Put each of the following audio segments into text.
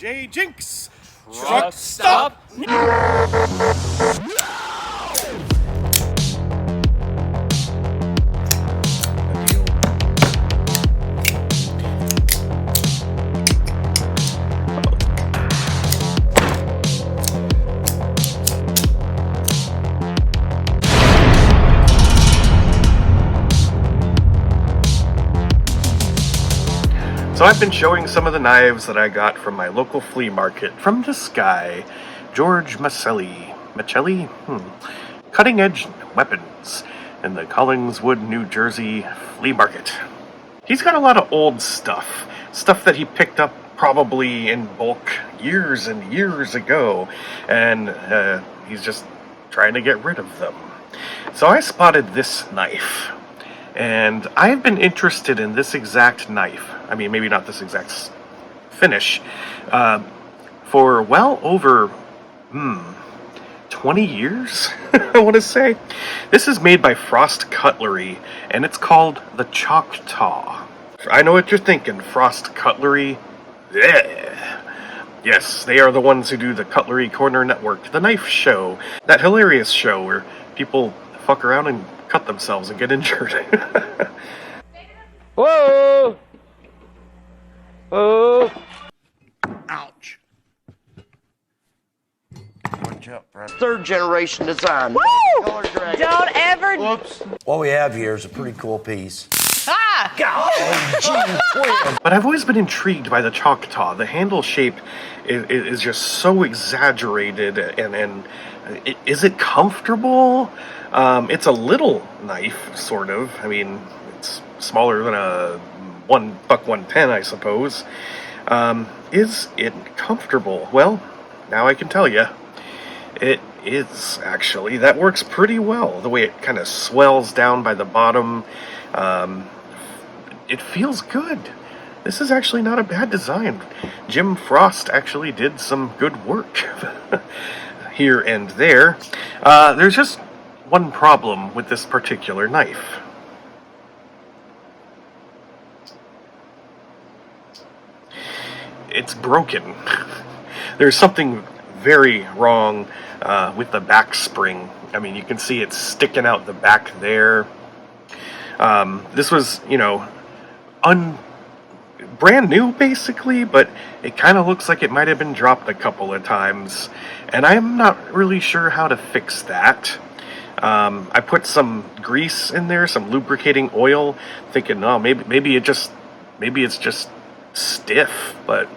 J Jinx! Truck stop! So I've been showing some of the knives that I got from my local flea market from this guy, George Macelli. Cutting Edge Weapons in the Collingswood, New Jersey flea market. He's got a lot of old stuff that he picked up probably in bulk years and years ago, and he's just trying to get rid of them. So I spotted this knife. And I've been interested in this exact knife, I mean, maybe not this exact finish, for well over, 20 years, I want to say. This is made by Frost Cutlery, and it's called the Chocktaw. I know what you're thinking, Frost Cutlery? Yeah. Yes, they are the ones who do the Cutlery Corner Network, the knife show, that hilarious show where people fuck around and cut themselves and get injured. Whoa! Oh! Ouch. Watch out, brother. Third generation design. Woo! Color dragon. Don't ever. Whoops. What we have here is a pretty cool piece. Ah! But I've always been intrigued by the Chocktaw. The handle shape is just so exaggerated, and is it comfortable? It's a little knife, sort of. I mean, it's smaller than a buck 110, I suppose. Is it comfortable? Well, now I can tell you. It is, actually. That works pretty well. The way it kind of swells down by the bottom. It feels good. This is actually not a bad design. Jim Frost actually did some good work here and there. There's just one problem with this particular knife. It's broken. There's something very wrong with the back spring. I mean, you can see it sticking out the back there. This was, brand new basically, but it kind of looks like it might have been dropped a couple of times, and I'm not really sure how to fix that. I put some grease in there, some lubricating oil, thinking, oh, maybe it's just stiff, but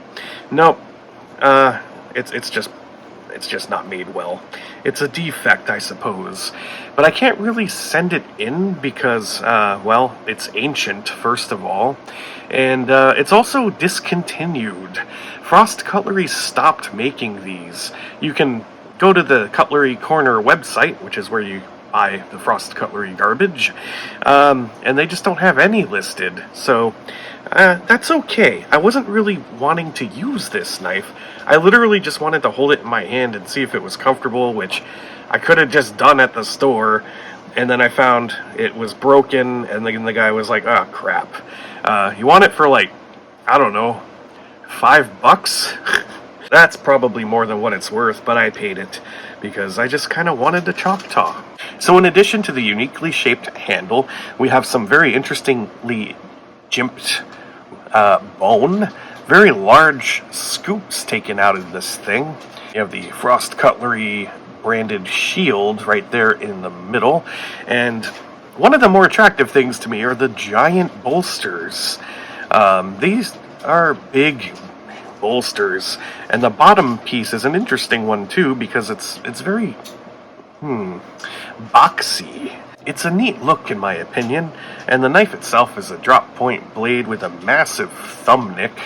nope. It's just not made well. It's a defect, I suppose. But I can't really send it in because, well, it's ancient, first of all. And it's also discontinued. Frost Cutlery stopped making these. You can go to the Cutlery Corner website, which is where you buy the Frost Cutlery garbage, and they just don't have any listed. So that's okay. I wasn't really wanting to use this knife. I literally just wanted to hold it in my hand and see if it was comfortable, which I could have just done at the store, and then I found it was broken, and then the guy was like, oh crap, you want it for like, I don't know, $5? That's probably more than what it's worth, but I paid it because I just kind of wanted the Chocktaw. So in addition to the uniquely shaped handle, we have some very interestingly jimped bone, very large scoops taken out of this thing. You have the Frost Cutlery branded shield right there in the middle, and one of the more attractive things to me are the giant bolsters. These are big bolsters, and the bottom piece is an interesting one too because it's very boxy. It's a neat look in my opinion, and the knife itself is a drop point blade with a massive thumb nick,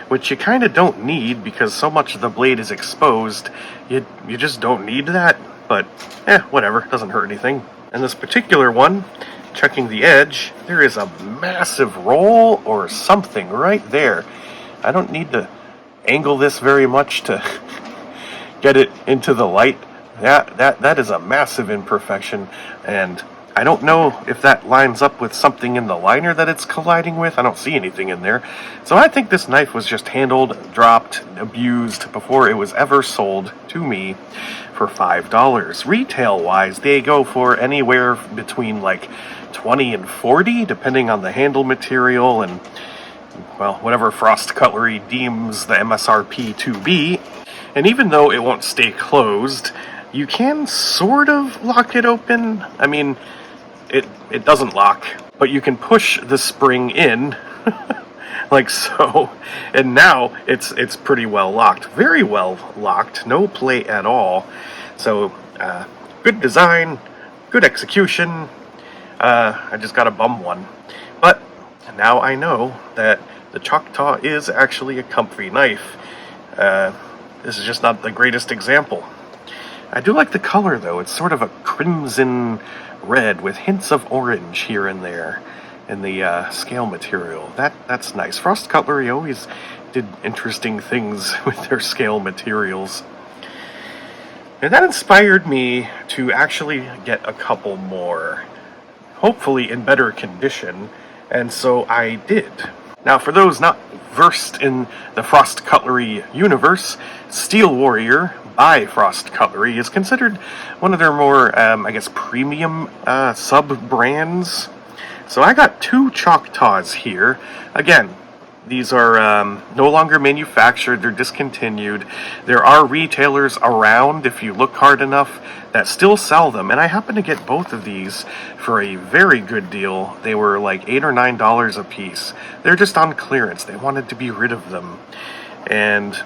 which you kind of don't need because so much of the blade is exposed. You just don't need that, but whatever, doesn't hurt anything. And this particular one, checking the edge, there is a massive roll or something right there. I don't need to angle this very much to get it into the light. That is a massive imperfection, and I don't know if that lines up with something in the liner that it's colliding with. I don't see anything in there. So I think this knife was just handled, dropped, abused before it was ever sold to me for $5. Retail-wise, they go for anywhere between like 20 and 40, depending on the handle material and, well, whatever Frost Cutlery deems the MSRP to be. And even though it won't stay closed, you can sort of lock it open. I mean, it doesn't lock, but you can push the spring in, like so, and now it's pretty well locked. Very well locked, no play at all. So, good design, good execution. I just got a bum one. But now I know that the Chocktaw is actually a comfy knife. This is just not the greatest example. I do like the color, though. It's sort of a crimson red with hints of orange here and there in the scale material. That's nice. Frost Cutlery always did interesting things with their scale materials. And that inspired me to actually get a couple more, hopefully in better condition, and so I did. Now, for those not versed in the Frost Cutlery universe, Steel Warrior by Frost Cutlery is considered one of their more, I guess, premium sub-brands. So I got two Chocktaws here. Again, these are no longer manufactured, they're discontinued. There are retailers around, if you look hard enough, that still sell them. And I happened to get both of these for a very good deal. They were like $8 or $9 a piece. They're just on clearance. They wanted to be rid of them. And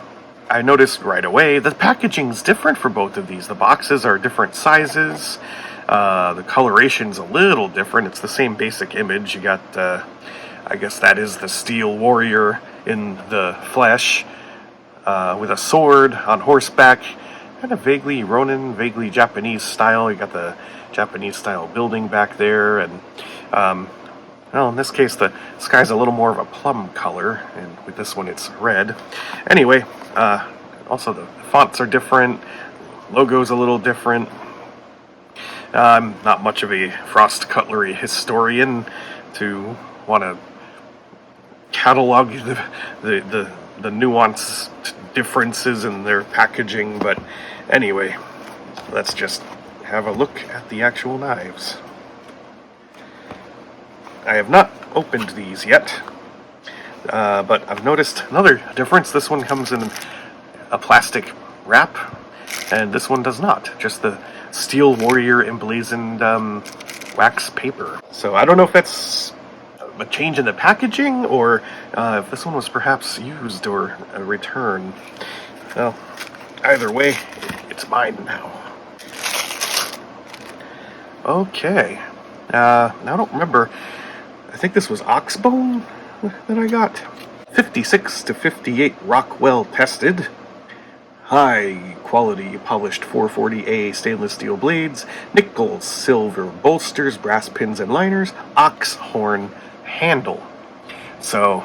I noticed right away the packaging's different for both of these. The boxes are different sizes. The coloration's a little different. It's the same basic image. You got, I guess that is the Steel Warrior in the flesh, with a sword on horseback, kind of vaguely Ronin, vaguely Japanese style. You got the Japanese style building back there, and well, in this case the sky's a little more of a plum color, and with this one it's red. Anyway, also the fonts are different, logo's a little different. I'm not much of a Frost Cutlery historian to want to catalog the nuanced differences in their packaging, but anyway, let's just have a look at the actual knives. I have not opened these yet, but I've noticed another difference. This one comes in a plastic wrap, and this one does not. Just the Steel Warrior emblazoned wax paper. So I don't know if that's a change in the packaging, or if this one was perhaps used or a return. Well, either way, it's mine now. Okay. Now I don't remember. I think this was oxbone that I got. 56 to 58 Rockwell tested. High quality polished 440A stainless steel blades, nickel silver bolsters, brass pins and liners, ox horn handle. So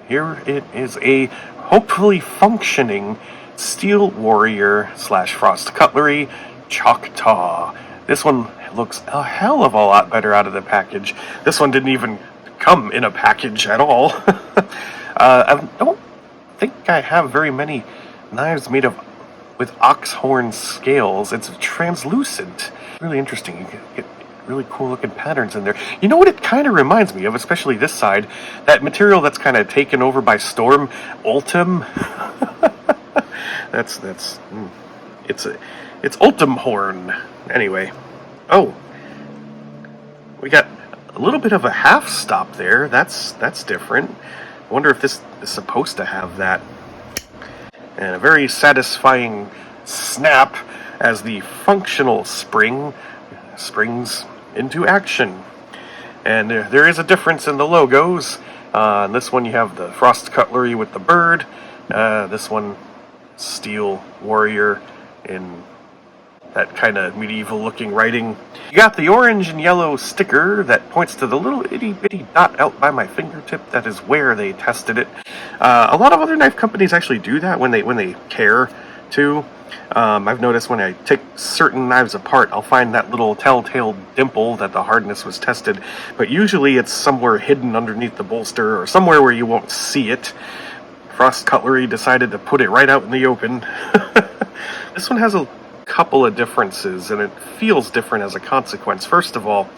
here it is, a hopefully functioning Steel Warrior / Frost Cutlery Chocktaw. This one looks a hell of a lot better out of the package. This one didn't even come in a package at all. I don't think I have very many knives made with ox horn scales. It's translucent. Really interesting. You can get really cool looking patterns in there. You know what it kind of reminds me of, especially this side? That material that's kind of taken over by storm, Ultim. It's Ultim horn. Anyway. Oh. We got a little bit of a half stop there. That's different. I wonder if this is supposed to have that. And a very satisfying snap as the functional spring springs into action. And there is a difference in the logos. On this one you have the Frost Cutlery with the bird. This one, Steel Warrior in that kind of medieval looking writing. You got the orange and yellow sticker that points to the little itty bitty dot out by my fingertip. That is where they tested it. A lot of other knife companies actually do that when they care too. I've noticed when I take certain knives apart, I'll find that little telltale dimple that the hardness was tested, but usually it's somewhere hidden underneath the bolster or somewhere where you won't see it. Frost Cutlery decided to put it right out in the open. This one has a couple of differences, and it feels different as a consequence. First of all,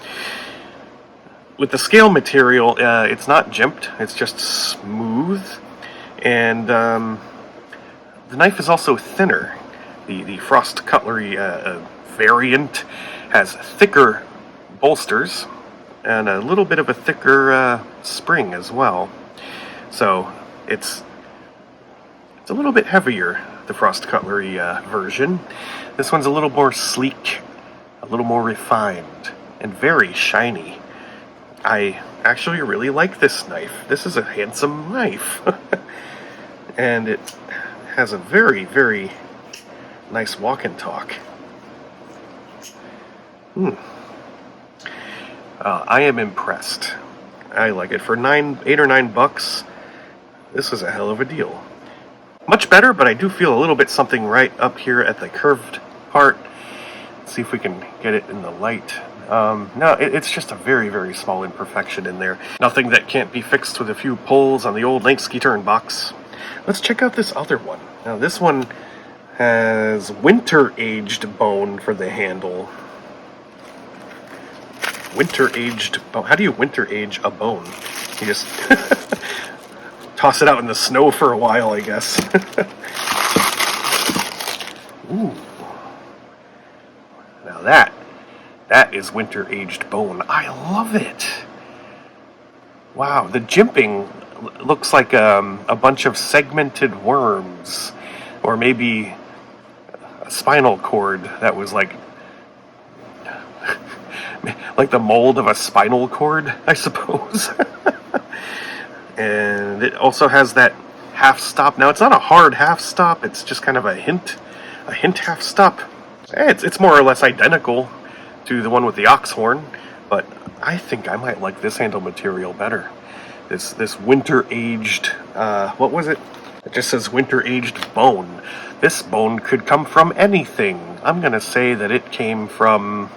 with the scale material, it's not jimped, it's just smooth, and the knife is also thinner. The Frost Cutlery variant has thicker bolsters and a little bit of a thicker spring as well. So it's a little bit heavier, the Frost Cutlery version. This one's a little more sleek, a little more refined, and very shiny. I actually really like this knife. This is a handsome knife. And it has a very, very nice walk and talk. I am impressed. I like it. For $8 or $9, this was a hell of a deal. Much better, but I do feel a little bit something right up here at the curved part. Let's see if we can get it in the light. No, it's just a very, very small imperfection in there. Nothing that can't be fixed with a few pulls on the old Lansky turn box. Let's check out this other one. Now, this one has winter-aged bone for the handle. Winter-aged bone. How do you winter-age a bone? You just toss it out in the snow for a while, I guess. Ooh. Now that is winter-aged bone. I love it. Wow, the jimping looks like a bunch of segmented worms, or maybe a spinal cord that was like the mold of a spinal cord, I suppose. And it also has that half stop. Now, it's not a hard half stop, it's just kind of a hint half stop. It's more or less identical to the one with the ox horn, but I think I might like this handle material better. This winter-aged, what was it? It just says winter-aged bone. This bone could come from anything. I'm gonna say that it came from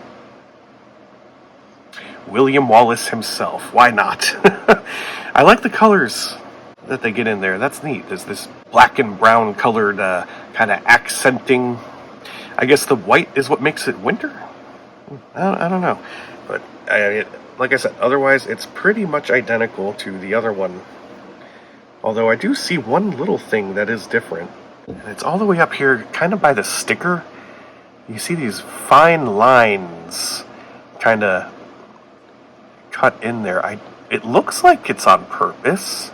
William Wallace himself. Why not? I like the colors that they get in there. That's neat. There's this black and brown colored kind of accenting. I guess the white is what makes it winter? I don't know. But like I said, otherwise it's pretty much identical to the other one. Although I do see one little thing that is different. And it's all the way up here, kind of by the sticker. You see these fine lines kind of cut in there. It looks like it's on purpose.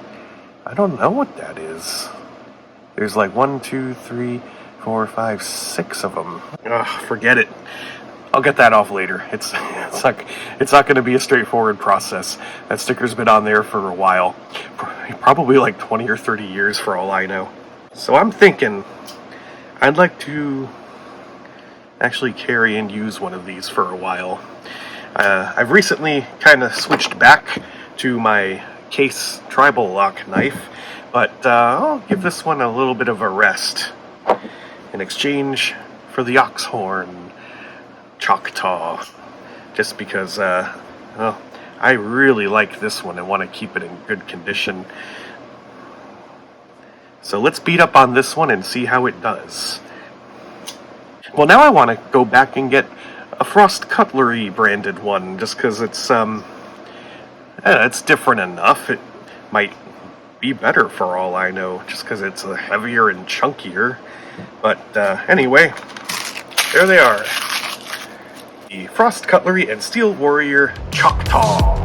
I don't know what that is. There's like 1, 2, 3, 4, 5, 6 of them. Ugh, forget it. I'll get that off later. It's not going to be a straightforward process. That sticker's been on there for a while. Probably like 20 or 30 years for all I know. So I'm thinking I'd like to actually carry and use one of these for a while. I've recently kind of switched back to my case tribal lock knife, but I'll give this one a little bit of a rest in exchange for the ox horn Chocktaw, just because well, I really like this one and want to keep it in good condition. So let's beat up on this one and see how it does. Well, now I want to go back and get a Frost Cutlery branded one, just because it's different enough. It might be better for all I know, just because it's heavier and chunkier. But anyway, there they are. The Frost Cutlery and Steel Warrior Chocktaw.